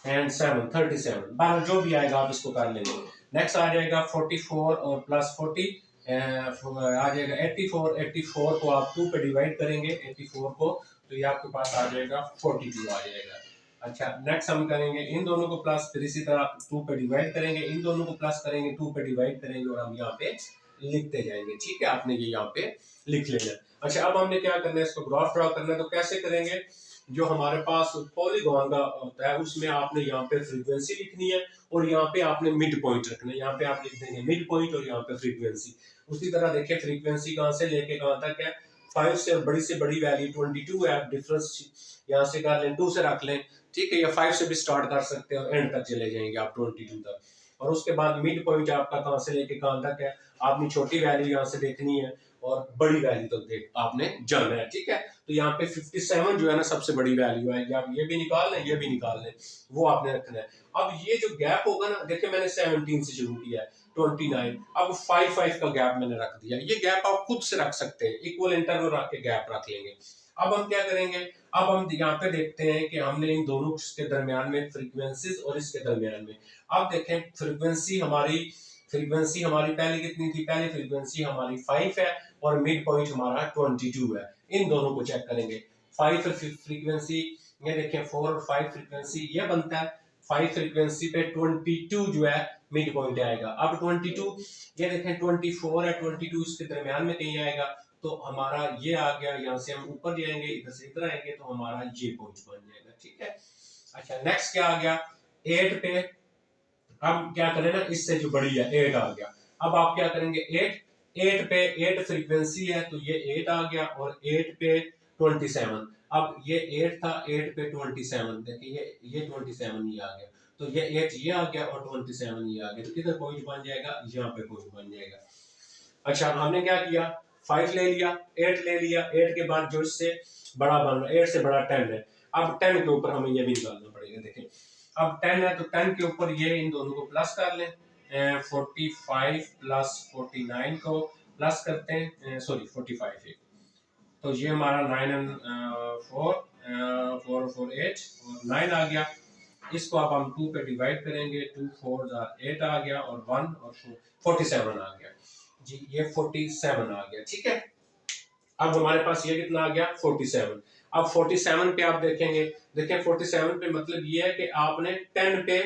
एंड 7 37, बाहर जो भी आएगा आप इसको कर लेंगे। नेक्स्ट आ जाएगा 44 और प्लस 40 आ जाएगा 84। 84 को आप 2 पे डिवाइड करेंगे 84 को, तो ये आपके पास आ जाएगा 42 आ जाएगा। अच्छा, नेक्स्ट हम करेंगे इन दोनों को प्लस, फिर इसी तरह 2 पे डिवाइड करेंगे, इन दोनों को प्लस करेंगे, 2 पे डिवाइड करेंगे और हम यहाँ पे लिखते जाएंगे। ठीक है, आपने ये यहाँ पे लिख लेना। अच्छा, अब हमने क्या करना है, इसको ग्राफ ड्रॉ करना है। तो कैसे करेंगे, जो हमारे पास पॉलीगॉन का होता है उसमें आपने यहाँ पे फ्रीक्वेंसी लिखनी है और यहाँ पे आपने मिड पॉइंट रखना है। यहाँ पे आप लिख देंगे मिड पॉइंट और यहाँ पे फ्रीक्वेंसी। उसी तरह देखिए फ्रीक्वेंसी कहाँ से लेके कहाँ तक है, 5 से बड़ी वैल्यू 22 है। डिफरेंस यहाँ से कर लें, 2 से रख लें, ठीक है, या 5 से भी स्टार्ट कर सकते हैं और एंड तक चले जाएंगे आप 22 तक। और उसके बाद मिड पॉइंट आपका कहाँ से लेके कहाँ तक है, आपने छोटी वैल्यू यहाँ से देखनी है और बड़ी वैल्यू तक देख आपने जाना है। ठीक है, तो यहाँ पे 57 जो है ना सबसे बड़ी वैल्यू है, आप ये भी निकाल लें, ये भी निकाल लें, वो आपने रखना है। अब ये जो गैप होगा ना, देखिए मैंने 17 से शुरू किया है, 29, अब 5 का गैप मैंने रख दिया। ये गैप आप खुद से रख सकते हैं, इक्वल इंटरवल रख के गैप रख लेंगे। अब हम क्या करेंगे, अब हम यहाँ पे देखते हैं कि हमने इन दोनों के दरमियान में फ्रीक्वेंसीज और इसके दरमियान में, अब देखें फ्रीक्वेंसी हमारी पहले कितनी थी, पहले फ्रीक्वेंसी हमारी 5 है और मिड पॉइंट हमारा 22 है। इन दोनों को चेक करेंगे। 5 फ्रीक्वेंसी, ये देखें 4 और 5 फ्रीक्वेंसी ये बनता है, 5 फ्रीक्वेंसी पे 22 जो है मिड पॉइंट आएगा। अब 22, ये देखें 24 है, 22 इसके दरमियान में कहीं आएगा, तो हमारा ये आ गया। यहाँ से हम ऊपर जाएंगे, इधर से इधर आएंगे तो हमारा ये पॉइंट बन जाएगा। ठीक है, अच्छा नेक्स्ट क्या आ गया, 8 पे हम क्या करें ना, इससे जो बड़ी है 8 आ गया। अब आप क्या करेंगे, 8 पे 8 फ्रीक्वेंसी है तो ये 8 आ गया और 8 पे 27। अब ये 8 था, 8 पे 27, देखिए ये 27 ही आ गया, तो ये 8 ये आ गया और 27 ये आ गया, तो किधर पॉइंट बन जाएगा, यहाँ पे पॉइंट बन जाएगा। अच्छा, हमने क्या किया, 5 ले लिया, 8 ले लिया, 8 के बाद जो इससे बड़ा बन रहा है, 8 से बड़ा 10 है। अब 10 के ऊपर हमें ये भी निकालना पड़ेगा। देखें अब 10 है तो 10 के ऊपर ये इन दोनों को प्लस कर लें, 45 प्लस 49 को प्लस करते हैं, सॉरी 45 है, तो ये हमारा 9 एंड 4 4 4 8 और 9 आ गया। इसको अब हम 2 पे डिवाइड करेंगे, 2 4 8 आ गया और 1 और 47 आ गया जी, ये 47 आ गया। ठीक है, अब हमारे पास ये कितना आ गया, 47। अब 47 पे आप देखेंगे, देखिए 47 पे मतलब ये है कि आपने 10 पे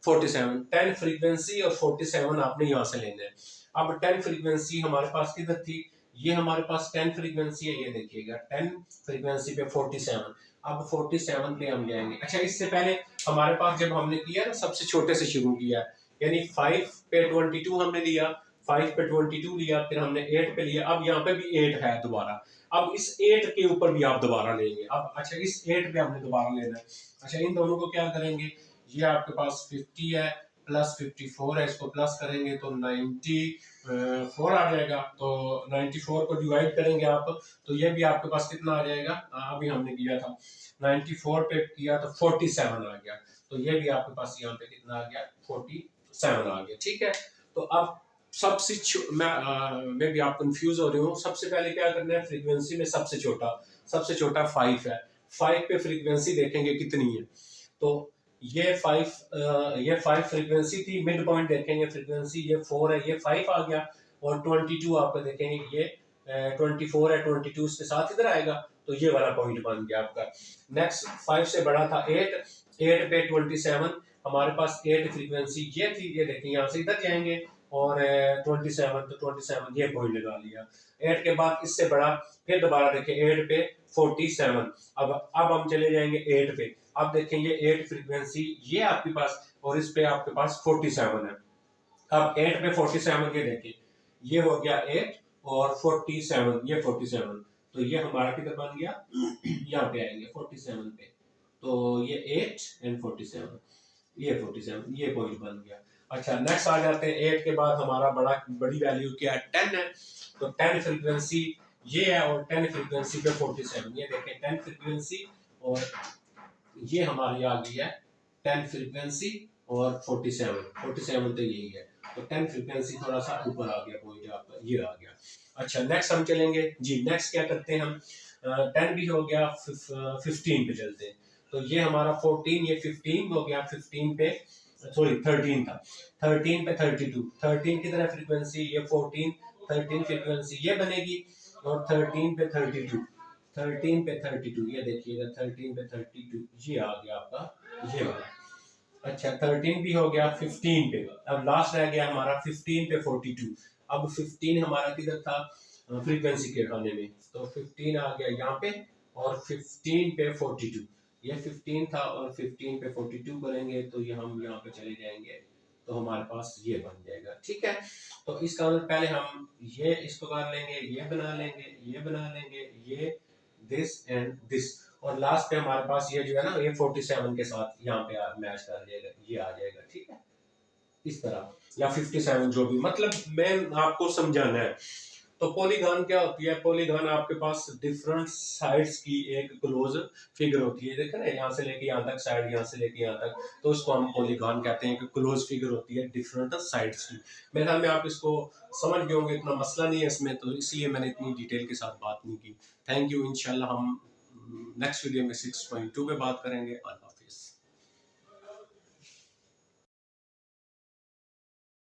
47, 10 फ्रीक्वेंसी और 47 आपने यहाँ से लेना है। अब 10 फ्रीक्वेंसी हमारे पास किधर थी, ये हमारे पास 10 फ्रीक्वेंसी है, ये देखिएगा 10 फ्रीक्वेंसी पे 47। अब 47 पे हम जाएंगे। अच्छा, इससे पहले हमारे पास जब हमने किया ना, सबसे छोटे से शुरू किया, यानी 5 पे 22 हमने लिया, 5 पे 22 लिया, फिर हमने 8 पे लिया, अब यहाँ पे भी 8 है दोबारा। अब इस 8 के ऊपर भी आप दोबारा लेंगे। अब अच्छा, इस 8 पे हमने दोबारा लेना है। अच्छा, इन दोनों को क्या करेंगे, ये आपके पास 50 है प्लस 54 है, इसको प्लस करेंगे तो 94 आ जाएगा। तो 94 को डिवाइड करेंगे आप, तो ये भी आपके पास कितना आ जाएगा, अभी हमने किया था 94 पे किया तो 47 आ गया, तो ये भी आपके पास यहाँ पे कितना आ गया, 47 आ गया। ठीक है, तो अब सबसे मैं भी आप कंफ्यूज हो रहे हो, सबसे पहले क्या करना है, फ्रीक्वेंसी में सबसे छोटा 5 है। 5 पे फ्रीक्वेंसी देखेंगे कितनी है, तो ये 5 फ्रीक्वेंसी थी, मिड पॉइंट देखेंगे फ्रीक्वेंसी ये 4 है, ये 5 आ गया और 22 आपको देखेंगे ये 24 है, 22 के साथ इधर आएगा, तो ये वाला पॉइंट बन गया आपका। नेक्स्ट 5 से बड़ा था 8 पे 27, हमारे पास 8 फ्रीक्वेंसी ये थी, ये देखिए यहाँ से इधर जाएंगे और 27, तो 27 ये पॉइंट लगा लिया। 8 के बाद इससे बड़ा, फिर दोबारा देखिए 8 पे 47। अब हम चले जाएंगे 8 पे, अब देखेंगे 8 फ्रीक्वेंसी ये आपके पास और इस पे आपके पास 47 है। अब 8 पे 47 ये देखिए, ये हो गया 8 और 47 ये 47, तो ये हमारा किधर बन गया, यहाँ पे आएंगे 47 पे, तो ये 8 एंड 47, ये 47 ये पॉइंट बन गया। अच्छा, नेक्स्ट आ जाते हैं 8 के बाद हमारा बड़ी वैल्यू क्या है, 10 है, तो 10 फ्रीक्वेंसी ये है और 10 फ्रीक्वेंसी पे 47, ये देखें 10 फ्रीक्वेंसी और ये हमारी आ गई है 10 फ्रीक्वेंसी और 47 तो यही है। तो 10 फ्रीक्वेंसी थोड़ा सा ऊपर आ गया पॉइंट आपका, ये आ गया। अच्छा नेक्स्ट हम चलेंगे जी, नेक्स्ट क्या करते हैं हम, 10 भी हो गया, 15 पे चलते हैं। तो ये हमारा 14, ये 15 हो गया, 15 पे सॉरी 13 था, 13 पे 32, 13 की तरह फ्रीक्वेंसी, ये 14, 13 फ्रीक्वेंसी ये बनेगी, और 13 पे 32, 13 पे 32, ये देखिएगा 13 पे 32 ये आ गया आपका ये वाला। अच्छा 13 भी हो गया, 15 पे, अब लास्ट रह गया हमारा 15 पे 42। अब 15 हमारा किधर था फ्रीक्वेंसी के खाने में, तो 15 आ गया यहाँ पे, और 15 पे 42, ये 15 था और 15 पे 42 करेंगे तो ये हम यहाँ पे चले जाएंगे, तो हमारे पास ये बन जाएगा। ठीक है, तो इसका मतलब पहले हम ये इसको कर लेंगे, ये बना लेंगे, ये बना लेंगे, ये दिस एंड दिस, और लास्ट पे हमारे पास ये जो है ना, ये 47 के साथ यहाँ पे मैच कर जाएगा, ये आ जाएगा। ठीक है, इस तरह, या 57, जो भी, मतलब मैं आपको समझाना है। तो पॉलीगॉन क्या होती है, पॉलीगॉन आपके पास डिफरेंट साइड्स की एक क्लोज फिगर होती है, देखे ना, यहाँ से लेके यहाँ तक साइड, यहाँ से लेके यहाँ तक, तो इसको हम पॉलीगॉन कहते हैं कि क्लोज फिगर होती है डिफरेंट साइड्स की। मेरे ख्याल में आप इसको समझ गए होंगे, इतना मसला नहीं है इसमें, तो इसलिए मैंने इतनी डिटेल के साथ बात नहीं की। थैंक यू, इंशाल्लाह हम नेक्स्ट वीडियो में 6.2 पे बात करेंगे।